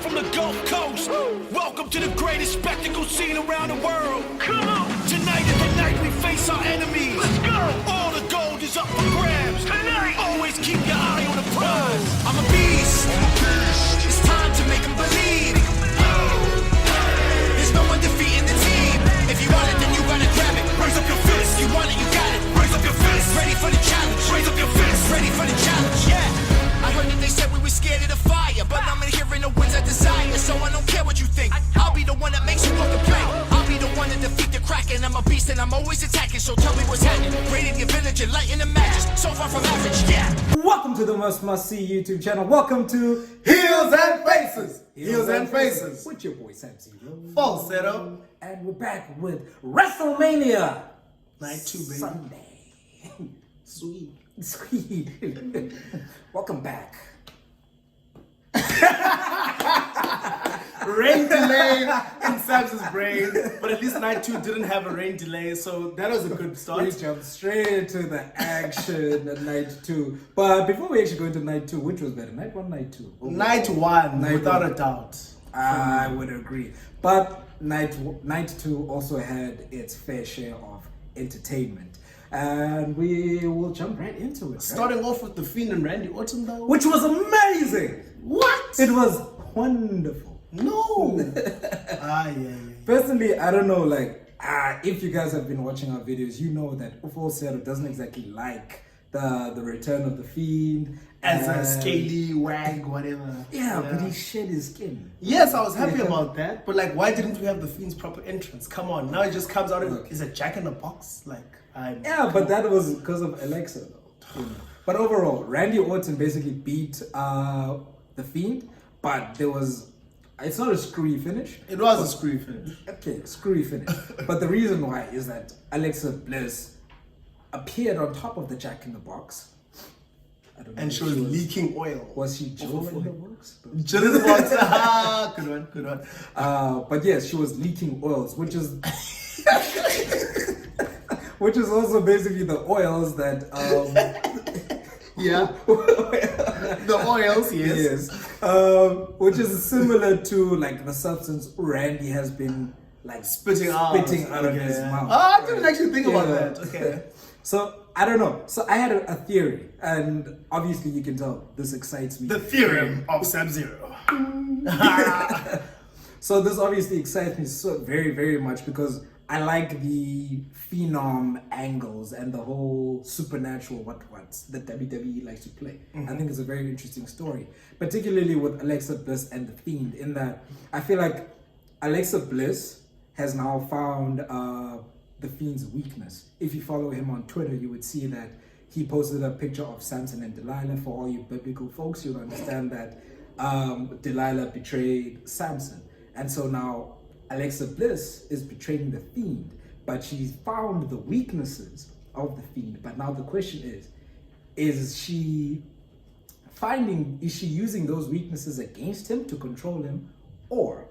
from the Gulf Coast. Welcome to the greatest spectacle scene around the world. Come on. Tonight is the night we face our enemies. Let's go. All the gold is up for grabs. Tonight. Always keep your eye on the prize. I'm a beast. It's time to make them believe. There's no one defeating the team. If you want it, then you gotta grab it. Raise up your fist. You want it, you got it. Raise up your fist. Ready for the challenge. Raise up your fist. Ready for the challenge. Yeah. I heard that they said we were scared of the fire, but I'm in here in the winds I desire, so I don't care what you think. I'll be the one that makes you look a play. I'll be the one to defeat the Kraken. I'm a beast and I'm always attacking, so tell me what's happening. Raiding your village and lighting the matches, so far from average, yeah. Welcome to the must-see YouTube channel. Welcome to Heels and Faces. Heels and Faces. With your boy Sam Zero. Full setup. And we're back with Wrestlemania. Night 2, baby. Sunday. Sweet. Sweet. Welcome back. Rain delay in Sam's brain, but at least night 2 didn't have a rain delay, so that was a good start. We jumped straight into the action at night 2. But before we actually go into night 2, which was better, night 1, night 2? Night 1, without a doubt. I would agree. But night 2 also had its fair share of entertainment. And we will jump right into it. Starting off with The Fiend and Randy Orton, though. Which was amazing! What? It was wonderful. No! Yeah. Personally, I don't know, if you guys have been watching our videos, you know that Ufo Sero doesn't exactly like the return of The Fiend. As a scaly wag, whatever. Yeah, but he shed his skin. Yes, I was happy about that, but why didn't we have The Fiend's proper entrance? Come on, now it just comes out and is a Jack in the Box? But that was because of Alexa, though. But overall, Randy Orton basically beat The Fiend, but there was... It's not a screwy finish. It was a screwy finish. Okay, screwy finish. But the reason why is that Alexa Bliss appeared on top of the Jack in the Box. I don't know, and she was leaking oil. Was she Jill in the box? Jill in the box. Good one. But yes, she was leaking oils, which is which is also basically the oils that yeah. The oils, yes. Which is similar to the substance Randy has been spitting out of his mouth. I didn't actually think about that. Okay. So I don't know. So I had a theory, and obviously you can tell this excites me. The theorem of Sub-Zero. So this obviously excites me so very, very much because I like the phenom angles and the whole supernatural what that WWE likes to play. Mm-hmm. I think it's a very interesting story, particularly with Alexa Bliss and The Fiend, in that I feel like Alexa Bliss has now found The Fiend's weakness. If you follow him on Twitter, you would see that he posted a picture of Samson and Delilah. For all you biblical folks, you'll understand that Delilah betrayed Samson. And so now Alexa Bliss is betraying The Fiend, but she's found the weaknesses of The Fiend. But now the question is she using those weaknesses against him to control him, or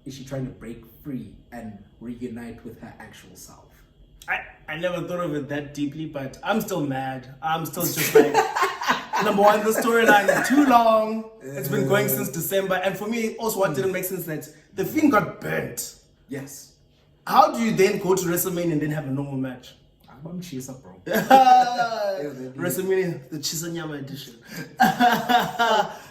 is she trying to break free and reunite with her actual self? I never thought of it that deeply, but I'm still mad. I'm still just number one, the storyline is too long. It's been going since December. And for me, also what didn't make sense is that The Fiend got burnt. Yes. How do you then go to WrestleMania and then have a normal match? I'm Chisa, bro. WrestleMania, the Chisanyama edition.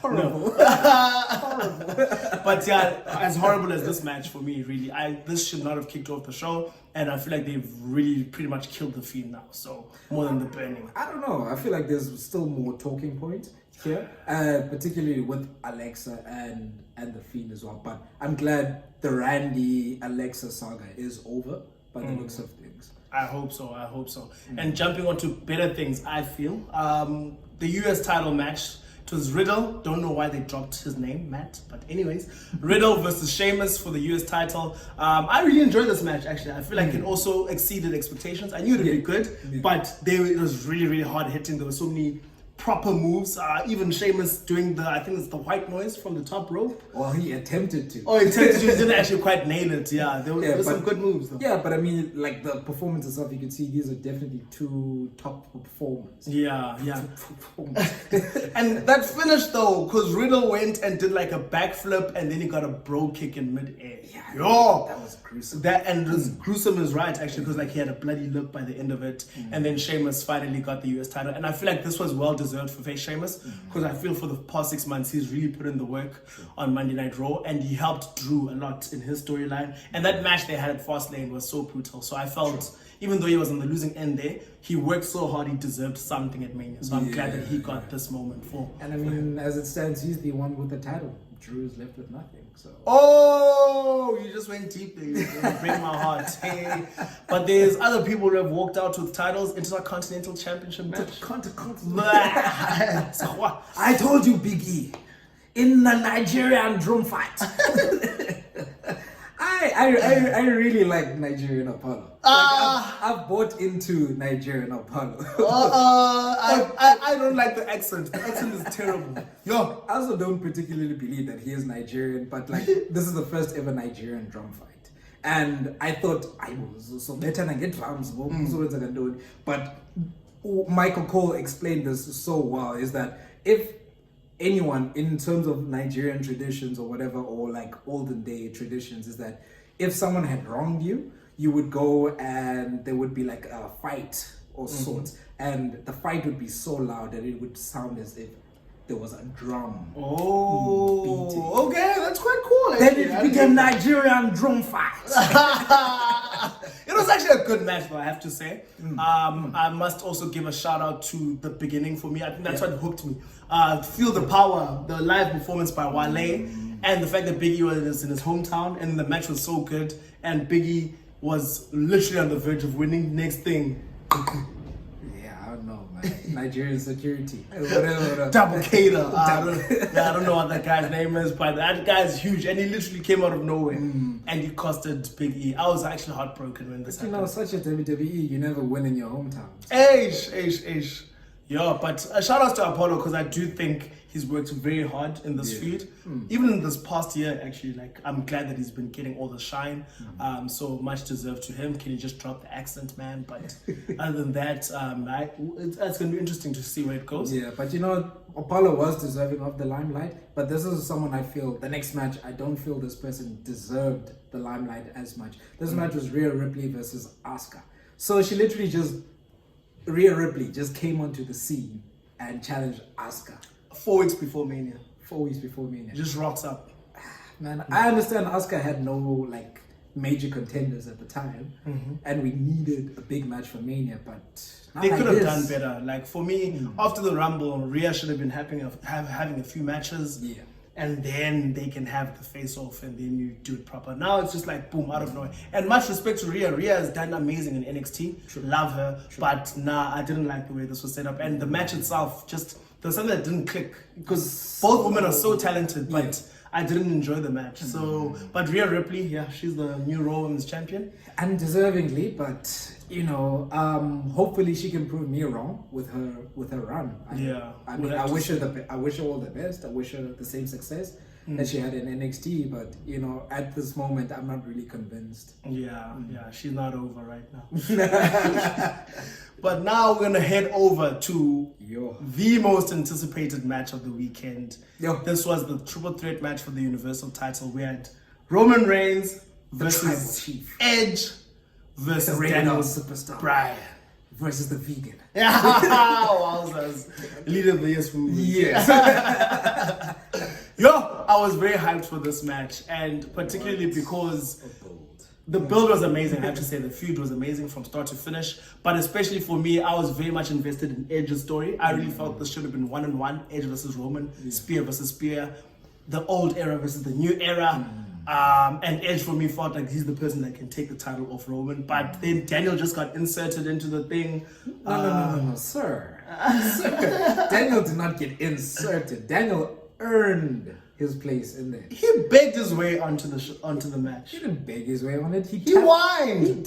Horrible. Horrible. But yeah, as horrible as this match for me, really, this should not have kicked off the show. And I feel like they've really pretty much killed The Fiend now. So more than the burning. I don't know. I feel like there's still more talking points here, particularly with Alexa and The Fiend as well. But I'm glad the Randy Alexa saga is over by the looks of things. I hope so. And jumping on to better things, I feel. The US title match, it was Riddle. Don't know why they dropped his name, Matt. But anyways, Riddle versus Sheamus for the US title. I really enjoyed this match, actually. I feel like it also exceeded expectations. I knew it would be good, but it was really, really hard hitting. There were so many proper moves. Even Sheamus doing I think it's the white noise from the top rope. Well, he attempted to. Oh, he attempted to. He didn't actually quite nail it. Yeah, there was some good moves though. Yeah, but I mean, like the performance itself, you can see these are definitely two top performers. Yeah. And that finish though, because Riddle went and did like a backflip and then he got a bro kick in midair. Yeah, Yo, that was gruesome. And it was gruesome is right actually, because like he had a bloody lip by the end of it, and then Sheamus finally got the US title, and I feel like this was well deserved for face Sheamus, because I feel for the past 6 months he's really put in the work on Monday Night Raw, and he helped Drew a lot in his storyline, and that match they had at Fastlane was so brutal. So I felt even though he was on the losing end there, he worked so hard, he deserved something at Mania. So I'm glad that he got this moment for. And I mean, as it stands, he's the one with the title. Drew is left with nothing. So. Oh, you just went deep there. You break my heart. Hey. But there's other people who have walked out with titles. Intercontinental Championship match. I told you, Big E, in the Nigerian drum fight. I really like Nigerian Apollo. I've bought into Nigerian Apollo. I don't like the accent. The accent is terrible. Yo, I also don't particularly believe that he is Nigerian, but like this is the first ever Nigerian drum fight, and I thought I was so better than get drums, but Michael Cole explained this so well, is that if anyone in terms of Nigerian traditions or whatever, or like olden day traditions, is that if someone had wronged you, you would go and there would be like a fight or sorts, and the fight would be so loud that it would sound as if there was a drum. Beating. Okay, that's quite cool. Then it became Nigerian drum fight. It was actually a good match, though, I have to say. I must also give a shout out to the beginning for me. I think that's what hooked me. Feel the Power, the live performance by Wale, and the fact that Big E was in his hometown, and the match was so good, and Big E was literally on the verge of winning. Next thing, yeah, I don't know, man. Nigerian security, whatever. Double Cater. I don't know what that guy's name is, but that guy's huge, and he literally came out of nowhere, and he costed Big E. I was actually heartbroken when this happened. You know, such a WWE, you never win in your hometown. Eish. Yeah, but shout out to Apollo, because I do think he's worked very hard in this feud. Even in this past year, actually, like I'm glad that he's been getting all the shine. So much deserved to him. Can you just drop the accent, man? But other than that, it's going to be interesting to see where it goes. Yeah, but you know, Apollo was deserving of the limelight, but this is someone I feel, the next match, I don't feel this person deserved the limelight as much. This match was Rhea Ripley versus Asuka. So she literally Rhea Ripley just came onto the scene and challenged Asuka. 4 weeks before Mania. 4 weeks before Mania. Just rocks up. Man, I understand Asuka had no like major contenders at the time, and we needed a big match for Mania, but they could have done better. Like for me, after the Rumble, Rhea should have been having a few matches. Yeah. And then they can have the face-off, and then you do it proper. Now it's just like boom, out of nowhere. And much respect to Rhea. Rhea has done amazing in NXT. True. Love her. True. But I didn't like the way this was set up. And the match itself, just there was something that didn't click, because both women are so talented, but I didn't enjoy the match. So, but Rhea Ripley, yeah, she's the new Raw Women's Champion. Undeservingly, but you know, hopefully she can prove me wrong with her run. I wish her all the best. I wish her the same success that she had in NXT. But you know, at this moment, I'm not really convinced. Yeah, she's not over right now. But now we're gonna head over to the most anticipated match of the weekend. This was the triple threat match for the Universal title. We had Roman Reigns versus Edge versus Daniel Superstar Bryan versus the vegan. Wowzers. Leader of the year for me. Yes. I was very hyped for this match, and particularly because the build was amazing. I have to say, the feud was amazing from start to finish. But especially for me, I was very much invested in Edge's story. I really felt this should have been 1-on-1, Edge versus Roman, Spear versus Spear, the old era versus the new era. And Edge for me felt like he's the person that can take the title off Roman. But then Daniel just got inserted into the thing. No, sir. Daniel did not get inserted. Daniel earned his place in there. He begged his way onto the match. He didn't beg his way on it. He whined.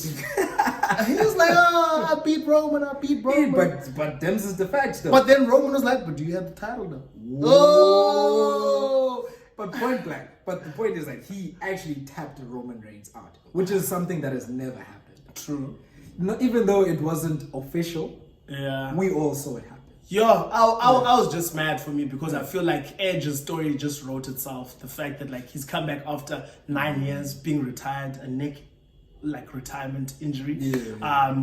He was like, "Oh, I beat Roman. But Dems is the fact though. But then Roman was like, "But do you have the title now?" Whoa. Oh. But point blank. But the point is that he actually tapped Roman Reigns out, which is something that has never happened. True. Even though it wasn't official, Yeah. we all saw it happen. Yo, I was just mad for me because I feel like Edge's story just wrote itself. The fact that like he's come back after 9 years being retired, a neck like retirement injury,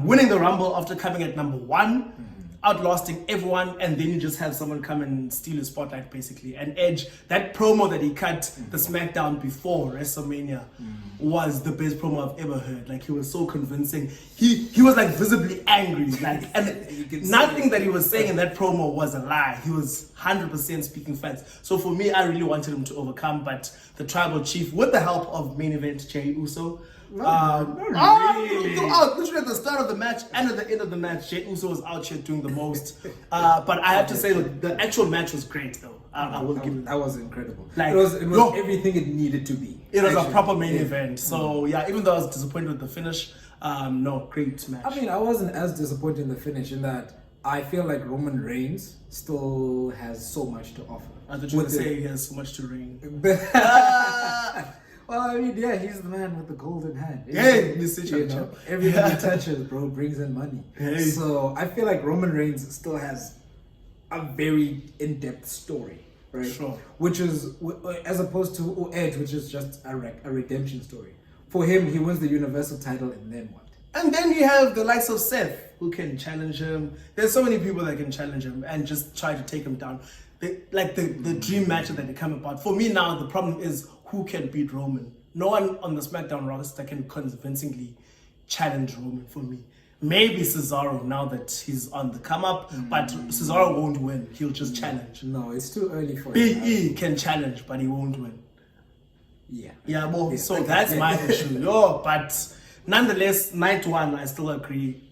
winning the Rumble after coming at number 1, outlasting everyone, and then you just have someone come and steal his spotlight basically. And Edge, that promo that he cut the SmackDown before WrestleMania was the best promo I've ever heard. Like he was so convincing. He was like visibly angry, like, and nothing that he was saying in that promo was a lie. He was 100% speaking facts. So for me, I really wanted him to overcome, but the tribal chief, with the help of main event Jey Uso, literally at the start of the match and at the end of the match, Jey Uso was out here doing the most. But I have to say, look, the actual match was great, though. I will give it. That was incredible. Like, it was everything it needed to be. It was a proper main event. So yeah, even though I was disappointed with the finish, no, great match. I mean, I wasn't as disappointed in the finish in that I feel like Roman Reigns still has so much to offer. I thought you were going to say he has so much to reign. Well, I mean, yeah, he's the man with the golden hand. Hey, everything he touches, bro, brings in money. Hey. So I feel like Roman Reigns still has a very in-depth story, right? Sure. Which is, as opposed to Edge, which is just a redemption story. For him, he wins the Universal title, and then what? And then you have the likes of Seth, who can challenge him. There's so many people that can challenge him and just try to take him down. The dream match that they come about. For me now, the problem is who can beat Roman. No one on the SmackDown roster can convincingly challenge Roman for me. Maybe Cesaro now that he's on the come up, but Cesaro won't win. He'll just challenge. No, it's too early for him. Big E can challenge, but he won't win. Yeah. Yeah, well, so that's my issue. But nonetheless, night 1, I still agree,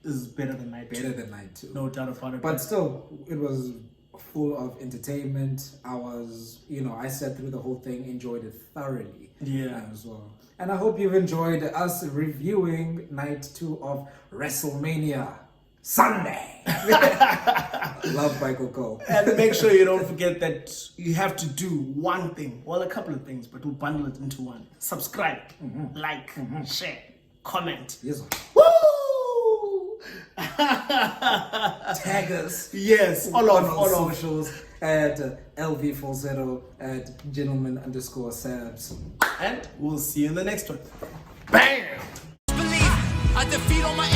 is better than night 2. Better than night 2. No doubt about it. But still, it was full of entertainment. I sat through the whole thing, enjoyed it thoroughly. Yeah. As well. And I hope you've enjoyed us reviewing night 2 of Wrestlemania Sunday. Love Michael Cole. And make sure you don't forget that you have to do one thing. Well, a couple of things, but we'll bundle it into one. Subscribe, like, share, comment. Yes. Woo! Tag us. Yes, all on of socials at LV40 at gentleman_Sabs. And we'll see you in the next one. Bam! Believe I defeat all my